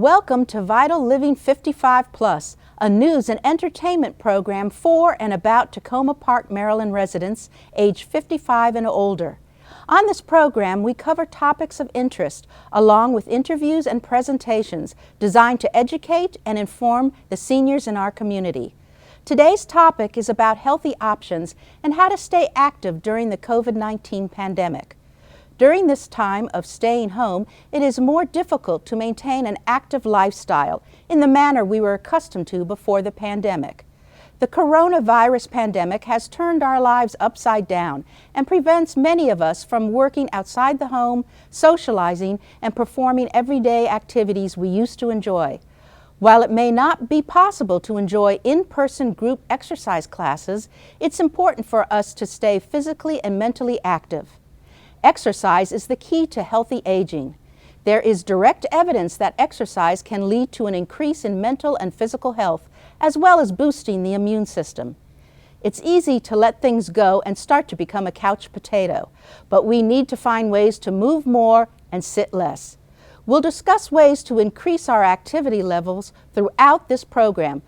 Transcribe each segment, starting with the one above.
Welcome to Vital Living 55 Plus, a news and entertainment program for and about Takoma Park, Maryland residents age 55 and older. On this program, we cover topics of interest, along with interviews and presentations designed to educate and inform the seniors in our community. Today's topic is about healthy options and how to stay active during the COVID-19 pandemic. During this time of staying home, it is more difficult to maintain an active lifestyle in the manner we were accustomed to before the pandemic. The coronavirus pandemic has turned our lives upside down and prevents many of us from working outside the home, socializing, and performing everyday activities we used to enjoy. While it may not be possible to enjoy in-person group exercise classes, it's important for us to stay physically and mentally active. Exercise is the key to healthy aging. There is direct evidence that exercise can lead to an increase in mental and physical health, as well as boosting the immune system. It's easy to let things go and start to become a couch potato, but we need to find ways to move more and sit less. We'll discuss ways to increase our activity levels throughout this program,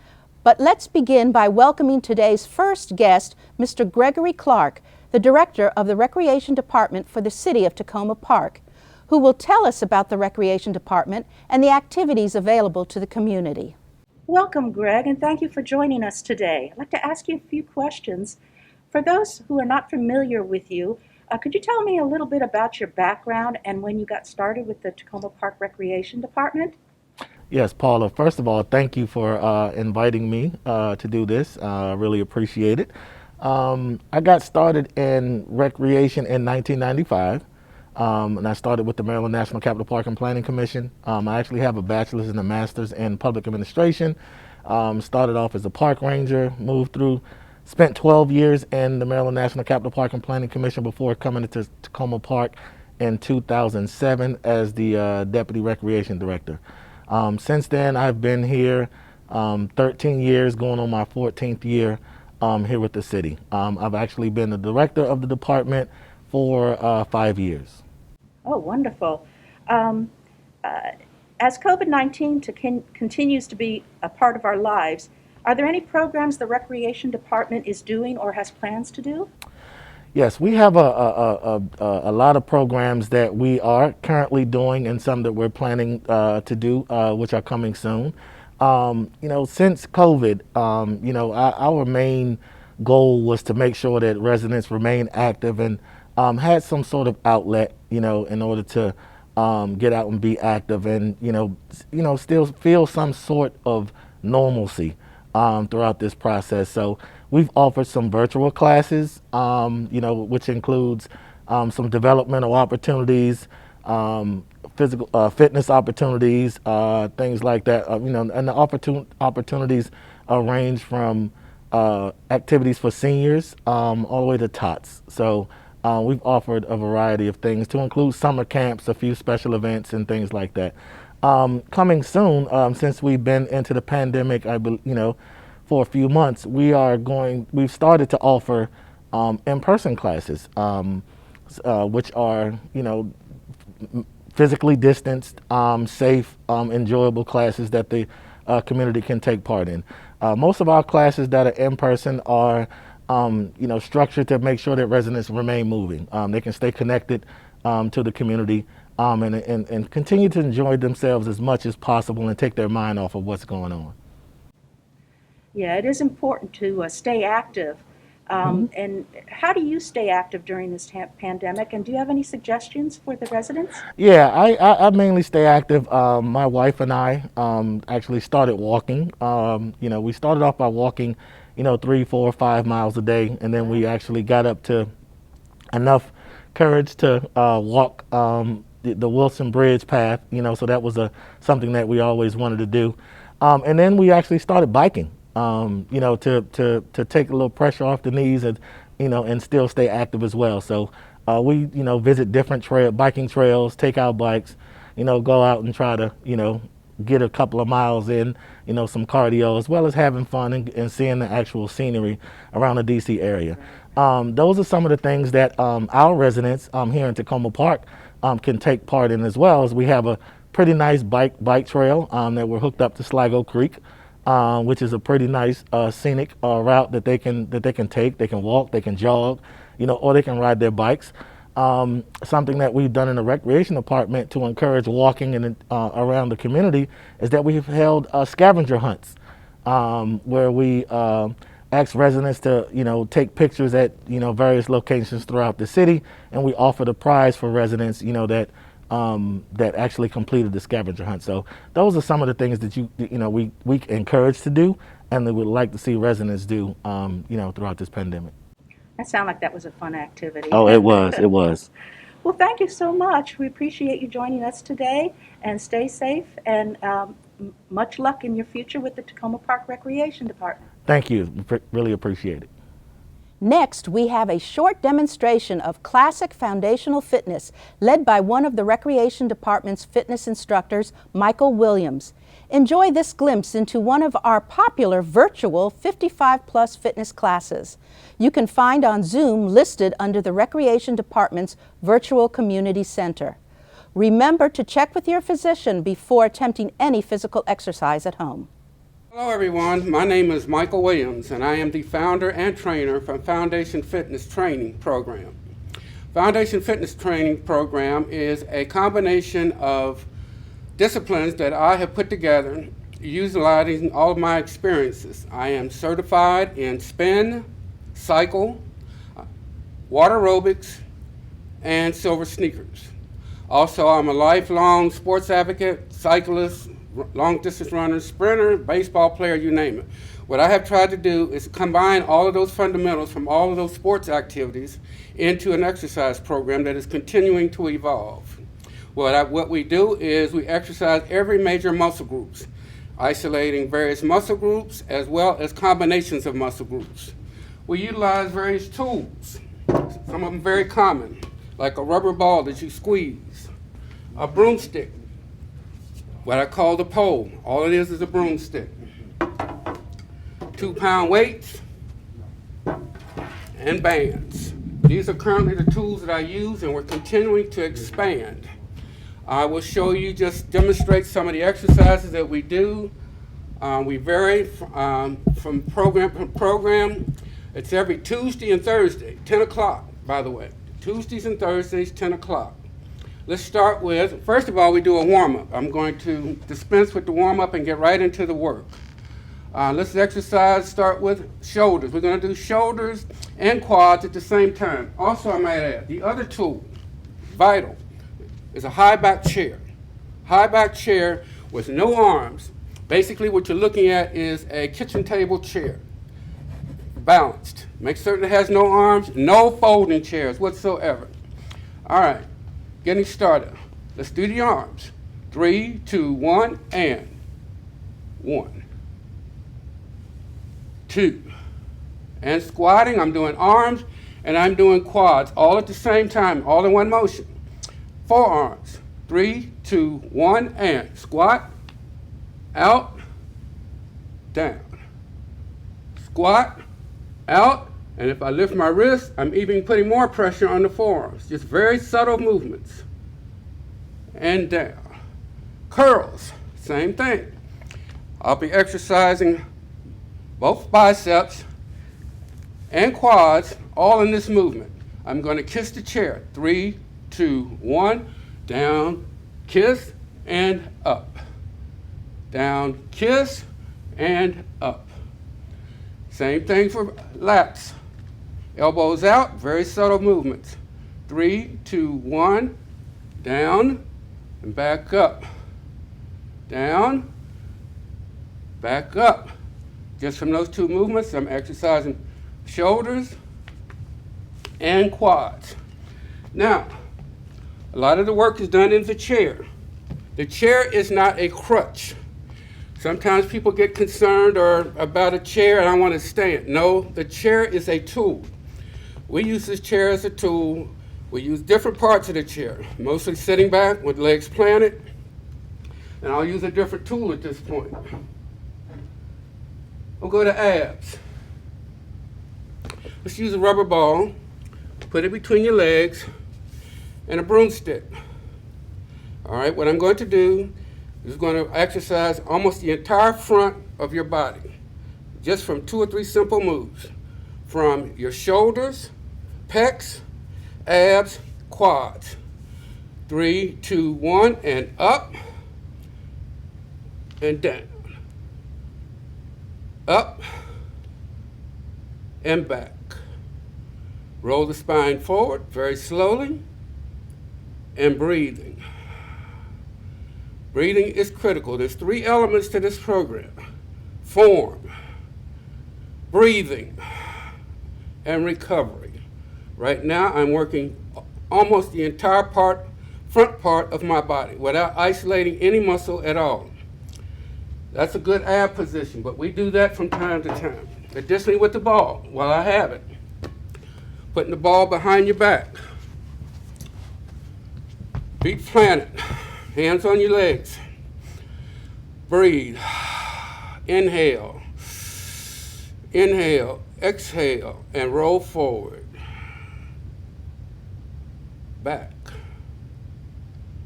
but let's begin by welcoming today's first guest, Mr. Gregory Clark, the Director of the Recreation Department for the City of Takoma Park, who will tell us about the Recreation Department and the activities available to the community. Welcome, Greg, and thank you for joining us today. I'd like to ask you a few questions. For those who are not familiar with you, could you tell me a little bit about your background and when you got started with the Takoma Park Recreation Department? Yes, Paula, first of all, thank you for inviting me to do this. I really appreciate it. I got started in recreation in 1995, and I started with the Maryland National Capital Park and Planning Commission. I actually have a bachelor's and a master's in public administration. Started off as a park ranger, spent 12 years in the Maryland National Capital Park and Planning Commission before coming to Takoma Park in 2007 as the Deputy Recreation Director. Since then, I've been here 13 years, going on my 14th year here with the city. I've actually been the director of the department for 5 years. Oh, wonderful. As COVID-19 continues to be a part of our lives, are there any programs the Recreation Department is doing or has plans to do? Yes, we have a lot of programs that we are currently doing and some that we're planning to do, which are coming soon. Since COVID, our main goal was to make sure that residents remain active and had some sort of outlet, in order to get out and be active and, still feel some sort of normalcy throughout this process. So we've offered some virtual classes, which includes some developmental opportunities, physical fitness opportunities, things like that. And the opportunities range from activities for seniors all the way to tots. So we've offered a variety of things to include summer camps, a few special events, and things like that. Coming soon, since we've been into the pandemic, for a few months, we've started to offer in-person classes, which are, physically distanced, safe, enjoyable classes that the community can take part in. Most of our classes that are in person are, structured to make sure that residents remain moving. They can stay connected to the community and continue to enjoy themselves as much as possible and take their mind off of what's going on. Yeah, it is important to stay active. And how do you stay active during this pandemic? And do you have any suggestions for the residents? Yeah, I mainly stay active. My wife and I actually started walking. We started off by walking, 3, 4, 5 miles a day, and then we actually got up to enough courage to walk the Wilson Bridge path. So that was something that we always wanted to do. And then we actually started biking. To take a little pressure off the knees and still stay active as well. So we, visit different biking trails, take our bikes, go out and try to, get a couple of miles in, some cardio, as well as having fun and seeing the actual scenery around the DC area. Those are some of the things that our residents here in Takoma Park can take part in as well, as we have a pretty nice bike trail that we're hooked up to Sligo Creek, which is a pretty nice scenic route that they can take. They can walk, they can jog, or they can ride their bikes. Something that we've done in the Recreation Department to encourage walking and around the community is that we've held scavenger hunts where we ask residents to take pictures at various locations throughout the city, and we offer the prize for residents that actually completed the scavenger hunt. So those are some of the things that we encourage to do, and that we'd like to see residents do throughout this pandemic. That sounded like that was a fun activity. Oh, it was. Well, thank you so much. We appreciate you joining us today, and stay safe, and much luck in your future with the Takoma Park Recreation Department. Thank you. Really appreciate it. Next, we have a short demonstration of classic foundational fitness led by one of the Recreation Department's fitness instructors, Michael Williams. Enjoy this glimpse into one of our popular virtual 55-plus fitness classes. You can find on Zoom listed under the Recreation Department's Virtual Community Center. Remember to check with your physician before attempting any physical exercise at home. Hello everyone, my name is Michael Williams and I am the founder and trainer from Foundation Fitness Training Program. Foundation Fitness Training Program is a combination of disciplines that I have put together utilizing all of my experiences. I am certified in spin, cycle, water aerobics, and silver sneakers. Also, I'm a lifelong sports advocate, cyclist, long distance runner, sprinter, baseball player, you name it. What I have tried to do is combine all of those fundamentals from all of those sports activities into an exercise program that is continuing to evolve. What we do is we exercise every major muscle groups, isolating various muscle groups as well as combinations of muscle groups. We utilize various tools, some of them very common, like a rubber ball that you squeeze, a broomstick, what I call the pole. All it is a broomstick. 2-pound weights and bands. These are currently the tools that I use, and we're continuing to expand. I will show you, just demonstrate some of the exercises that we do. We vary from program to program. It's every Tuesday and Thursday, 10 o'clock, by the way. Tuesdays and Thursdays, 10 o'clock. Let's start with, first of all, we do a warm-up. I'm going to dispense with the warm-up and get right into the work. Let's start with shoulders. We're going to do shoulders and quads at the same time. Also, I might add, the other tool, vital, is a high back chair. High back chair with no arms. Basically, what you're looking at is a kitchen table chair. Balanced. Make certain it has no arms, no folding chairs whatsoever. All right, getting started. Let's do the arms. 3, 2, 1, and 1, 2. And squatting, I'm doing arms and I'm doing quads all at the same time, all in one motion. Forearms. 3, 2, 1, and squat, out, down. Squat, out, and if I lift my wrist, I'm even putting more pressure on the forearms. Just very subtle movements. And down. Curls, same thing. I'll be exercising both biceps and quads all in this movement. I'm going to kiss the chair. 3, 2, 1, down, kiss, and up. Down, kiss, and up. Same thing for lats. Elbows out, very subtle movements. 3, 2, 1, down, and back up. Down, back up. Just from those two movements, I'm exercising shoulders and quads. Now, a lot of the work is done in the chair. The chair is not a crutch. Sometimes people get concerned about a chair and I want to stand. No, the chair is a tool. We use this chair as a tool. We use different parts of the chair, mostly sitting back with legs planted. And I'll use a different tool at this point. We'll go to abs. Let's use a rubber ball, put it between your legs, and a broomstick. All right, what I'm going to do is going to exercise almost the entire front of your body, just from 2 or 3 simple moves. From your shoulders, pecs, abs, quads. 3, 2, 1, and up and down. Up and back. Roll the spine forward very slowly and breathing. Breathing is critical. There's 3 elements to this program: form, breathing, and recovery. Right now, I'm working almost the entire front part of my body without isolating any muscle at all. That's a good ab position, but we do that from time to time. Additionally, with the ball, while I have it, putting the ball behind your back. Feet planted, hands on your legs. Breathe. Inhale. Inhale, exhale, and roll forward. Back.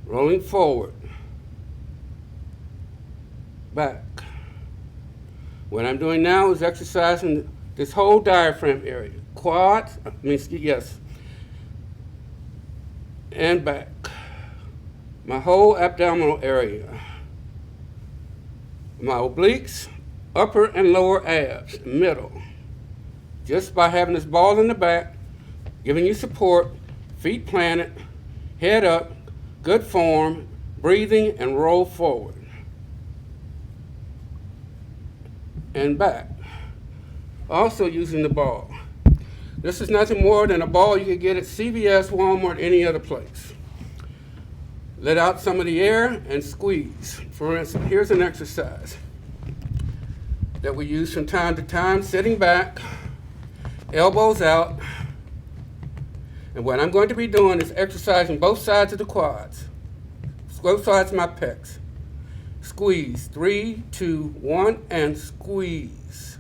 Rolling forward. Back. What I'm doing now is exercising this whole diaphragm area. Quads, and back. My whole abdominal area. My obliques, upper and lower abs, middle. Just by having this ball in the back, giving you support, feet planted, head up, good form, breathing, and roll forward. And back. Also using the ball. This is nothing more than a ball you could get at CVS, Walmart, any other place. Let out some of the air and squeeze. For instance, here's an exercise that we use from time to time, sitting back, elbows out. And what I'm going to be doing is exercising both sides of the quads, both sides of my pecs. Squeeze, 3, 2, 1, and squeeze.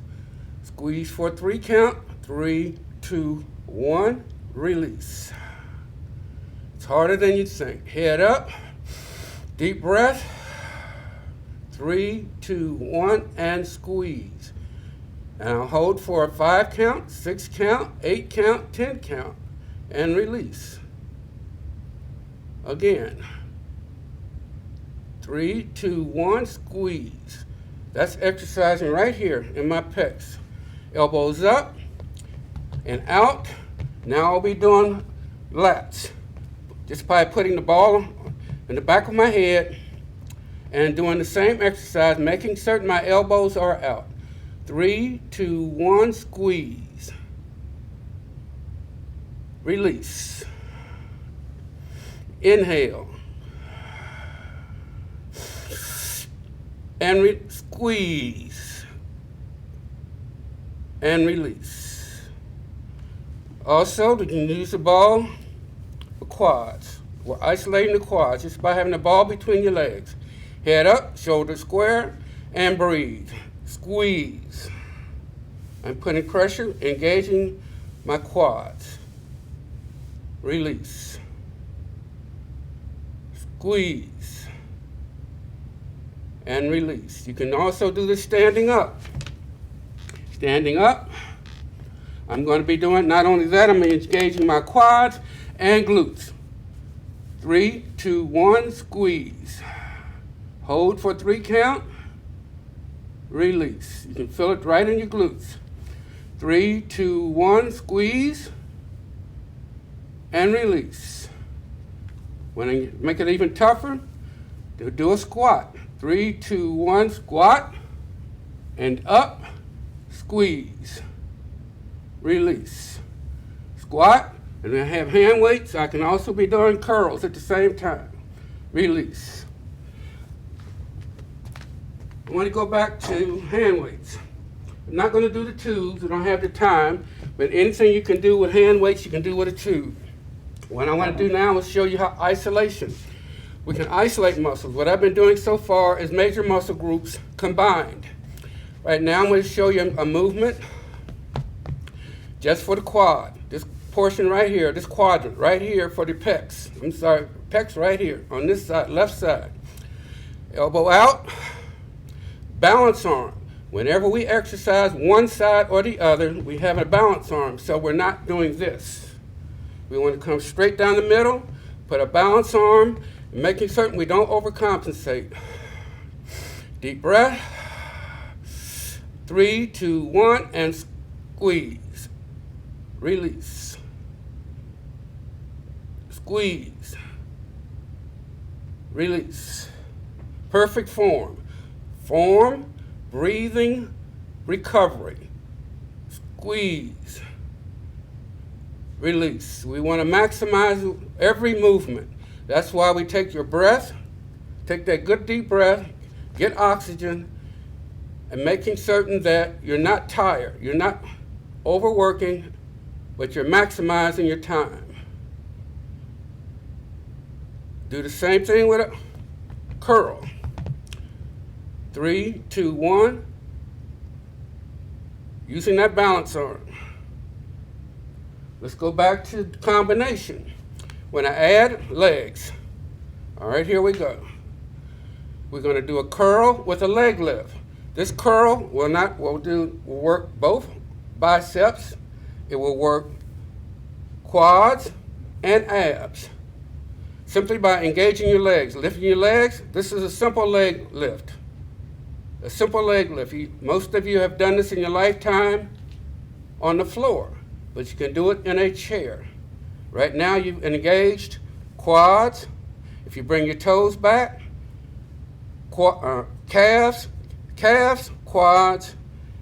Squeeze for 3 count, 3, 2, 1, release. It's harder than you think. Head up, deep breath, 3, 2, 1, and squeeze. And I'll hold for a 5 count, 6 count, 8 count, 10 count, and release. Again. 3, 2, 1, squeeze. That's exercising right here in my pecs. Elbows up and out. Now I'll be doing lats. Just by putting the ball in the back of my head and doing the same exercise, making certain my elbows are out. 3, 2, 1, squeeze. Release. Inhale. And squeeze. And release. Also, we can use the ball for quads. We're isolating the quads just by having the ball between your legs. Head up, shoulders square, and breathe. Squeeze. I'm putting pressure, engaging my quads. Release. Squeeze. And release. You can also do this standing up. Standing up. I'm going to be doing not only that, I'm engaging my quads and glutes. 3, 2, 1, squeeze. Hold for 3 count. Release. You can feel it right in your glutes. 3, 2, 1, squeeze. And release. When I make it even tougher, do a squat. 3, 2, 1, squat, and up, squeeze, release. Squat, and I have hand weights. I can also be doing curls at the same time. Release. I want to go back to hand weights. I'm not going to do the tubes. I don't have the time, but anything you can do with hand weights, you can do with a tube. What I want to do now is show you how isolation. We can isolate muscles. What I've been doing so far is major muscle groups combined. Right now I'm going to show you a movement just for the quad. This portion right here, this quadrant right here for the pecs. I'm sorry, Pecs right here on this side, left side. Elbow out, balance arm. Whenever we exercise one side or the other, we have a balance arm, so we're not doing this. We want to come straight down the middle, put a balance arm, making certain we don't overcompensate. Deep breath. 3, 2, 1, and squeeze. Release. Squeeze. Release. Perfect form. Form, breathing, recovery. Squeeze. Release. We want to maximize every movement. That's why we take your breath, take that good deep breath, get oxygen, and making certain that you're not tired, you're not overworking, but you're maximizing your time. Do the same thing with a curl. 3, 2, 1. Using that balance arm. Let's go back to combination. When I add legs, all right, here we go. We're going to do a curl with a leg lift. This curl will work both biceps. It will work quads and abs. Simply by engaging your legs, lifting your legs. This is a simple leg lift. A simple leg lift. Most of you have done this in your lifetime on the floor, but you can do it in a chair. Right now you've engaged quads. If you bring your toes back, calves, quads,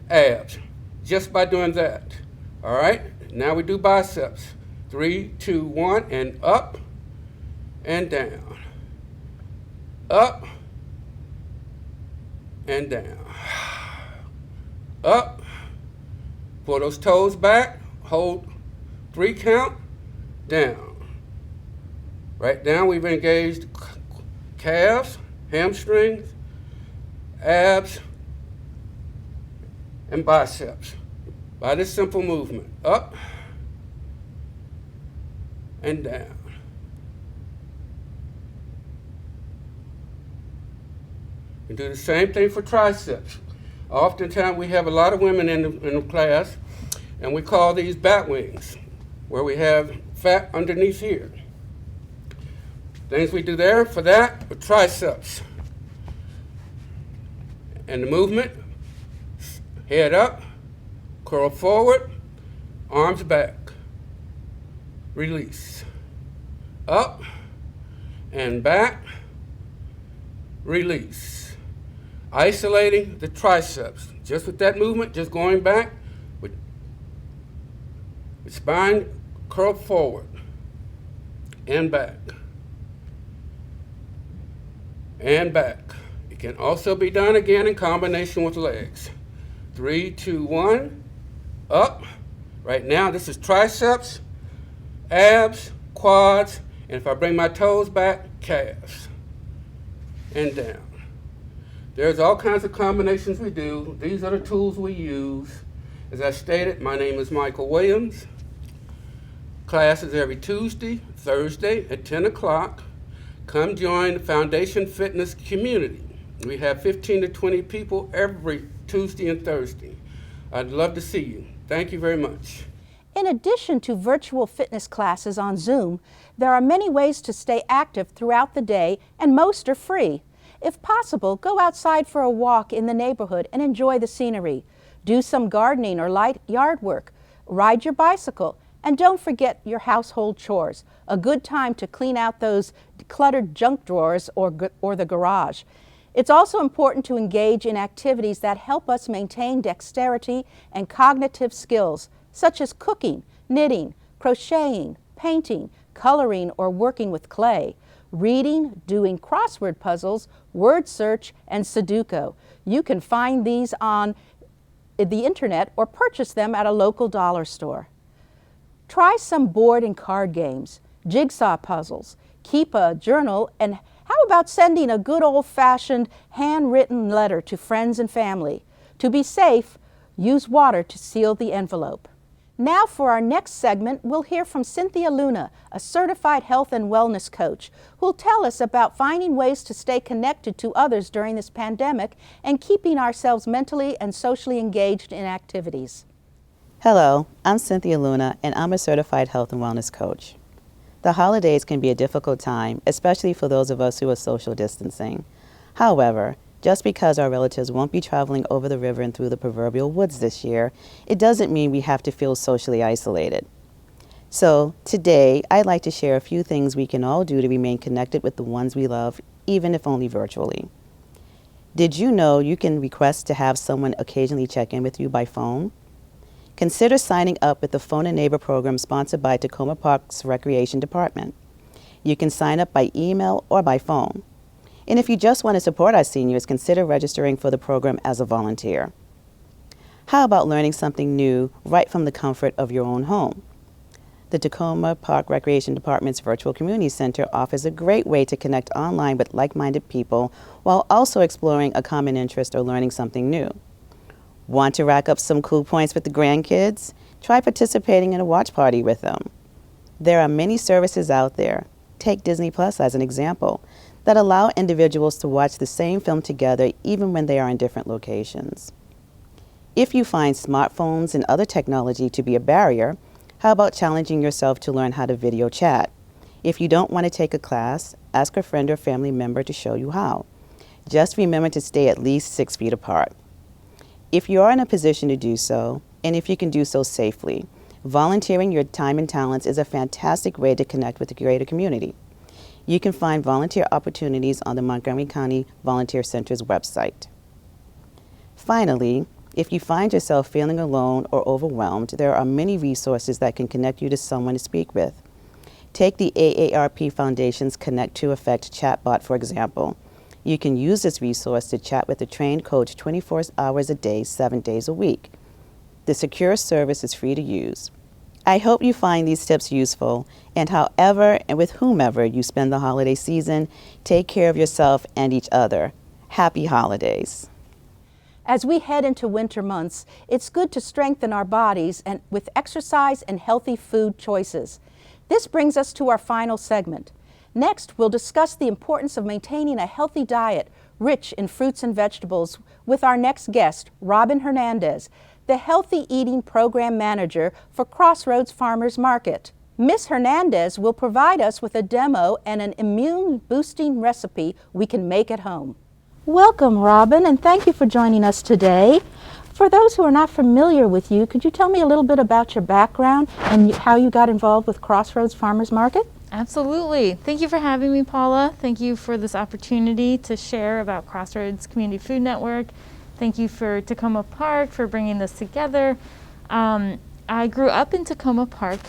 abs. Just by doing that. All right? Now we do biceps. 3, 2, 1, and up and down. Up and down. Up. Pull those toes back. Hold 3 count. Down. Right now we've engaged calves, hamstrings, abs, and biceps by this simple movement. Up and down. We do the same thing for triceps. Oftentimes we have a lot of women in the class, and we call these bat wings, where we have fat underneath here. Things we do there for that with triceps. And the movement, head up, curl forward, arms back, release. Up and back, release. Isolating the triceps. Just with that movement, just going back, with spine curled forward and back. And back. It can also be done again in combination with legs. 3, 2, 1, up. Right now, this is triceps, abs, quads, and if I bring my toes back, calves. And down. There's all kinds of combinations we do. These are the tools we use. As I stated, my name is Michael Williams. Class is every Tuesday, Thursday at 10 o'clock. Come join the Foundation Fitness community. We have 15 to 20 people every Tuesday and Thursday. I'd love to see you. Thank you very much. In addition to virtual fitness classes on Zoom, there are many ways to stay active throughout the day, and most are free. If possible, go outside for a walk in the neighborhood and enjoy the scenery. Do some gardening or light yard work. Ride your bicycle. And don't forget your household chores. A good time to clean out those cluttered junk drawers or the garage. It's also important to engage in activities that help us maintain dexterity and cognitive skills, such as cooking, knitting, crocheting, painting, coloring, or working with clay, reading, doing crossword puzzles, word search, and Sudoku. You can find these on the internet or purchase them at a local dollar store. Try some board and card games, jigsaw puzzles, keep a journal, and how about sending a good old-fashioned handwritten letter to friends and family? To be safe, use water to seal the envelope. Now for our next segment, we'll hear from Cynthia Luna, a certified health and wellness coach, who'll tell us about finding ways to stay connected to others during this pandemic and keeping ourselves mentally and socially engaged in activities. Hello, I'm Cynthia Luna, and I'm a certified health and wellness coach. The holidays can be a difficult time, especially for those of us who are social distancing. However, just because our relatives won't be traveling over the river and through the proverbial woods this year, it doesn't mean we have to feel socially isolated. So today, I'd like to share a few things we can all do to remain connected with the ones we love, even if only virtually. Did you know you can request to have someone occasionally check in with you by phone? Consider signing up with the Phone a Neighbor program sponsored by Takoma Park's Recreation Department. You can sign up by email or by phone. And if you just want to support our seniors, consider registering for the program as a volunteer. How about learning something new right from the comfort of your own home? The Takoma Park Recreation Department's Virtual Community Center offers a great way to connect online with like-minded people while also exploring a common interest or learning something new. Want to rack up some cool points with the grandkids? Try participating in a watch party with them. There are many services out there. Take Disney Plus as an example, that allow individuals to watch the same film together even when they are in different locations. If you find smartphones and other technology to be a barrier, how about challenging yourself to learn how to video chat? If you don't want to take a class, ask a friend or family member to show you how. Just remember to stay at least 6 feet apart. If you are in a position to do so, and if you can do so safely, volunteering your time and talents is a fantastic way to connect with the greater community. You can find volunteer opportunities on the Montgomery County Volunteer Center's website. Finally, if you find yourself feeling alone or overwhelmed, there are many resources that can connect you to someone to speak with. Take the AARP Foundation's Connect to Effect chatbot, for example. You can use this resource to chat with a trained coach 24 hours a day, 7 days a week. The secure service is free to use. I hope you find these tips useful, and however and with whomever you spend the holiday season, take care of yourself and each other. Happy holidays. As we head into winter months, it's good to strengthen our bodies and with exercise and healthy food choices. This brings us to our final segment. Next, we'll discuss the importance of maintaining a healthy diet rich in fruits and vegetables with our next guest, Robin Hernandez, the Healthy Eating Program Manager for Crossroads Farmers Market. Ms. Hernandez will provide us with a demo and an immune-boosting recipe we can make at home. Welcome, Robin, and thank you for joining us today. For those who are not familiar with you, could you tell me a little bit about your background and how you got involved with Crossroads Farmers Market? Absolutely. Thank you for having me, Paula. Thank you for this opportunity to share about Crossroads Community Food Network. Thank you for Takoma Park for bringing this together. I grew up in Takoma Park.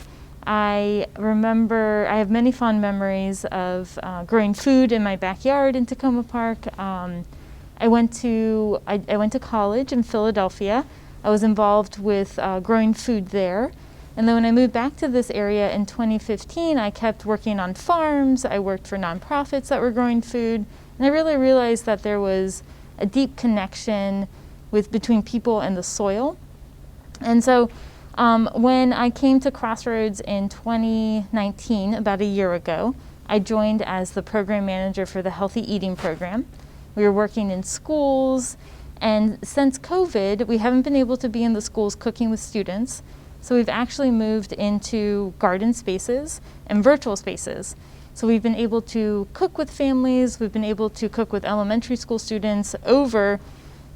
I have many fond memories of growing food in my backyard in Takoma Park. I went to college in Philadelphia. I was involved with growing food there. And then when I moved back to this area in 2015, I kept working on farms. I worked for nonprofits that were growing food. And I really realized that there was a deep connection between people and the soil. And so when I came to Crossroads in 2019, about a year ago, I joined as the program manager for the Healthy Eating program. We were working in schools, and since COVID, we haven't been able to be in the schools cooking with students. So we've actually moved into garden spaces and virtual spaces. So we've been able to cook with families, we've been able to cook with elementary school students over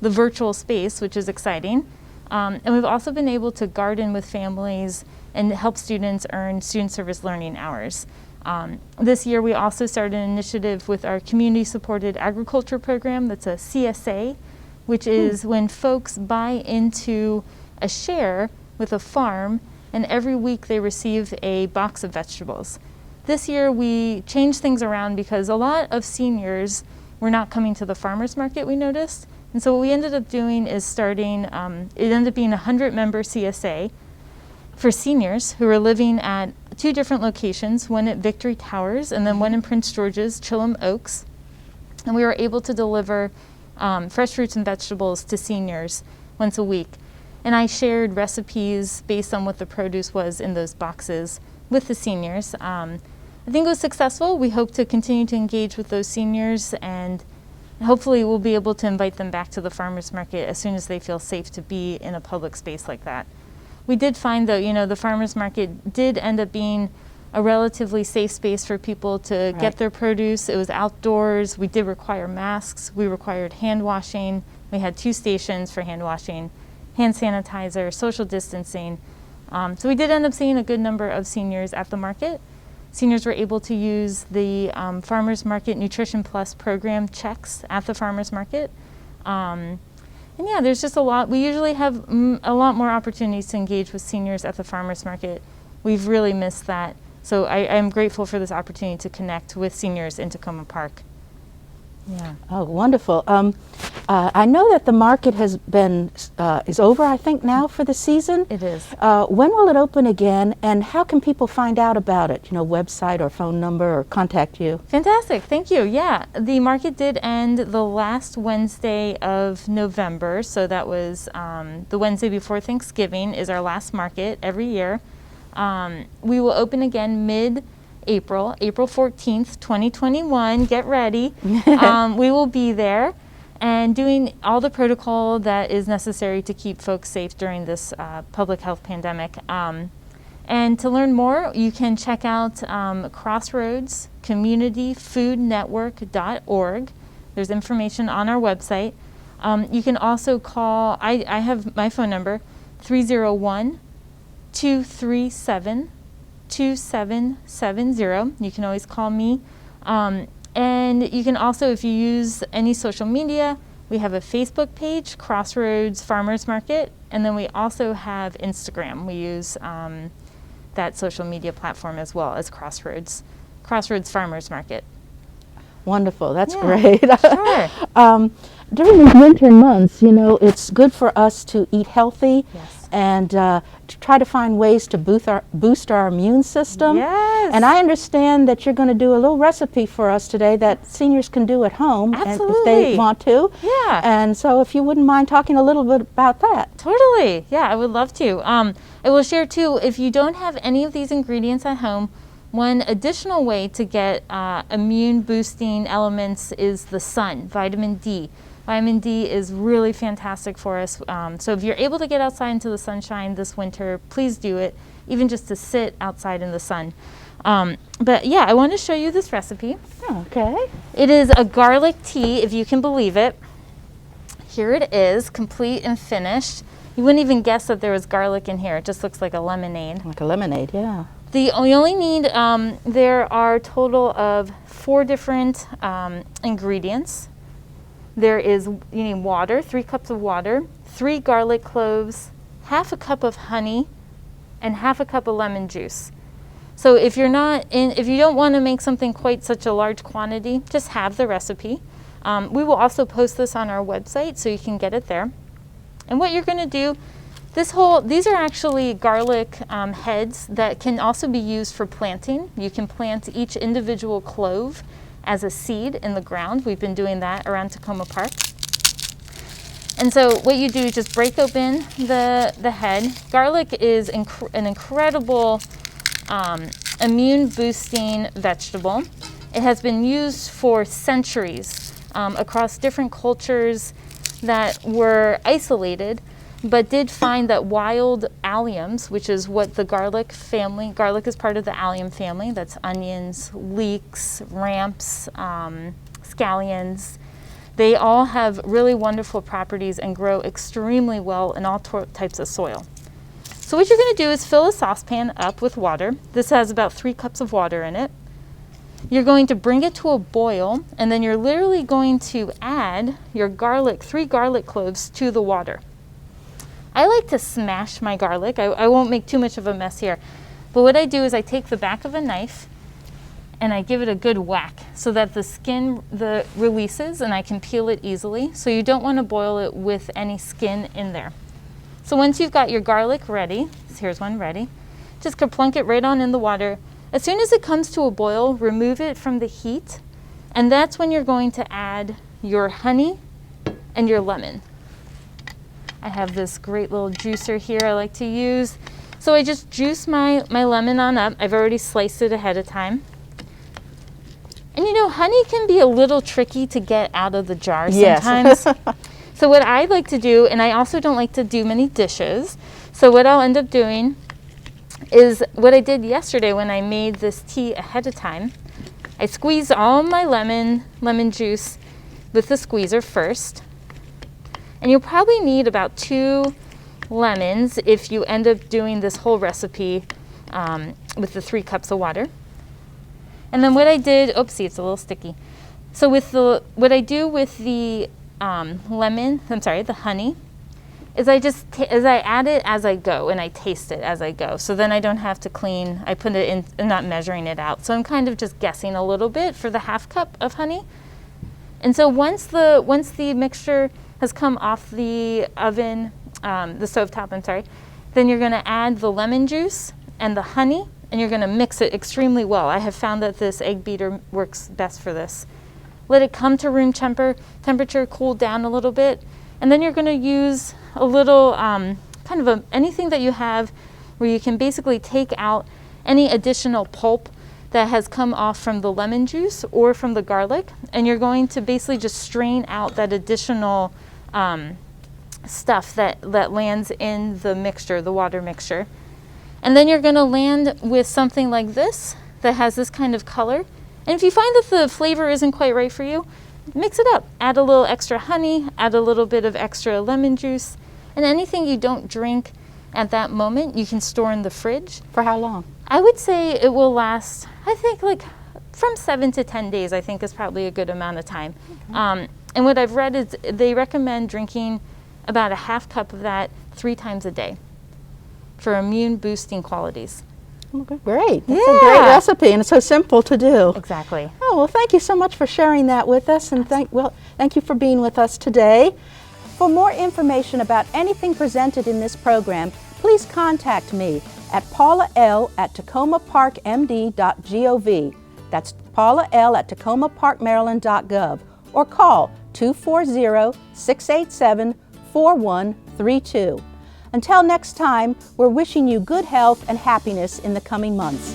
the virtual space, which is exciting. And we've also been able to garden with families and help students earn student service learning hours. This year we also started an initiative with our community supported agriculture program that's a CSA, which is when folks buy into a share with a farm, and every week they receive a box of vegetables. This year we changed things around because a lot of seniors were not coming to the farmers market, we noticed. And so what we ended up doing is starting, it ended up being a 100-member CSA for seniors who are living at 2 different locations, one at Victory Towers and then one in Prince George's, Chillum Oaks. And we were able to deliver fresh fruits and vegetables to seniors once a week. and I shared recipes based on what the produce was in those boxes with the seniors. I think it was successful. We hope to continue to engage with those seniors, and hopefully we'll be able to invite them back to the farmers market as soon as they feel safe to be in a public space like that. We did find, though, you know, the farmers market did end up being a relatively safe space for people to get their produce. It was outdoors. We did require masks. We required hand washing. We had 2 stations for hand washing, hand sanitizer, social distancing. So we did end up seeing a good number of seniors at the market. Seniors were able to use the Farmers Market Nutrition Plus program checks at the farmers market. And yeah, there's just a lot. We usually have a lot more opportunities to engage with seniors at the farmers market. We've really missed that. So I am grateful for this opportunity to connect with seniors in Takoma Park. Yeah. Oh, wonderful. I know that the market has been, is over, I think, now for the season. It is. When will it open again, and how can people find out about it? You know, website or phone number, or contact you? Fantastic, thank you. Yeah, the market did end the last Wednesday of November, so that was the Wednesday before Thanksgiving is our last market every year. We will open again mid-April, April 14th, 2021. Get ready. We will be there and doing all the protocol that is necessary to keep folks safe during this public health pandemic. And to learn more, you can check out Crossroads Community Food Network.org. There's information on our website. You can also call, I have my phone number, 301-237-2770. You can always call me. And you can also, if you use any social media, we have a Facebook page, Crossroads Farmers Market, and then we also have Instagram. We use that social media platform as well as Crossroads Farmers Market. Wonderful, that's Yeah, great. Sure. During these winter months, you know, it's good for us to eat healthy. Yes. And to try to find ways to boost our immune system. Yes. And I understand that you're going to do a little recipe for us today that seniors can do at home and if they Absolutely. want to. Yeah. And so if you wouldn't mind talking a little bit about that. Totally. Yeah, I would love to. I will share too, if you don't have any of these ingredients at home, one additional way to get immune boosting elements is the sun, vitamin D. Vitamin D is really fantastic for us. So if you're able to get outside into the sunshine this winter, please do it, even just to sit outside in the sun. But yeah, I want to show you this recipe. Okay. It is a garlic tea, if you can believe it. Here it is, complete and finished. You wouldn't even guess that there was garlic in here. It just looks like a lemonade. Like a lemonade, yeah. We only need, there are a total of 4 different ingredients. There is, you need water, 3 cups of water, 3 garlic cloves, half a cup of honey, and half a cup of lemon juice. So if you don't want to make something quite such a large quantity, just have the recipe. We will also post this on our website so you can get it there. And what you're going to do, these are actually garlic heads that can also be used for planting. You can plant each individual clove as a seed in the ground. We've been doing that around Takoma Park. And so what you do is just break open the head. Garlic is an incredible immune boosting vegetable. It has been used for centuries across different cultures that were isolated, but did find that wild alliums, which is what the garlic is part of the allium family, that's onions, leeks, ramps, scallions. They all have really wonderful properties and grow extremely well in all types of soil. So what you're going to do is fill a saucepan up with water. This has about 3 cups of water in it. You're going to bring it to a boil, and then you're literally going to add your 3 garlic cloves to the water. I like to smash my garlic. I won't make too much of a mess here. But what I do is I take the back of a knife and I give it a good whack so that the skin releases and I can peel it easily. So you don't want to boil it with any skin in there. So once you've got your garlic ready, here's one ready, just plunk it right on in the water. As soon as it comes to a boil, remove it from the heat, and that's when you're going to add your honey and your lemon. I have this great little juicer here I like to use. So I just juice my lemon on up. I've already sliced it ahead of time. And you know, honey can be a little tricky to get out of the jar sometimes. Yes. So what I like to do, and I also don't like to do many dishes, so what I'll end up doing is what I did yesterday when I made this tea ahead of time. I squeeze all my lemon juice with the squeezer first. And you'll probably need about 2 lemons if you end up doing this whole recipe with the 3 cups of water. And then what I did, oopsie, it's a little sticky. So what I do with the the honey, is I add it as I go and I taste it as I go. So then I don't have to clean, I put it in, I'm not measuring it out. So I'm kind of just guessing a little bit for the 1/2 cup of honey. And so once the mixture has come off the oven, the stovetop, then you're gonna add the lemon juice and the honey, and you're gonna mix it extremely well. I have found that this egg beater works best for this. Let it come to room temperature, cool down a little bit, and then you're gonna use a little, anything that you have where you can basically take out any additional pulp that has come off from the lemon juice or from the garlic, and you're going to basically just strain out that additional stuff that lands in the mixture, the water mixture. And then you're gonna land with something like this that has this kind of color. And if you find that the flavor isn't quite right for you, mix it up. Add a little extra honey, add a little bit of extra lemon juice, and anything you don't drink at that moment, you can store in the fridge. For how long? I would say it will last, I think, like from 7 to 10 days, I think is probably a good amount of time. Okay. And what I've read is they recommend drinking about a 1/2 cup of that 3 times a day for immune boosting qualities. Okay, great. That's a great recipe, and it's so simple to do. Exactly. Oh, well, thank you so much for sharing that with us, and thank you for being with us today. For more information about anything presented in this program, please contact me at paulaL@tacomaparkmd.gov. That's paulaL@tacomaparkmaryland.gov, or call 240-687-4132. Until next time, we're wishing you good health and happiness in the coming months.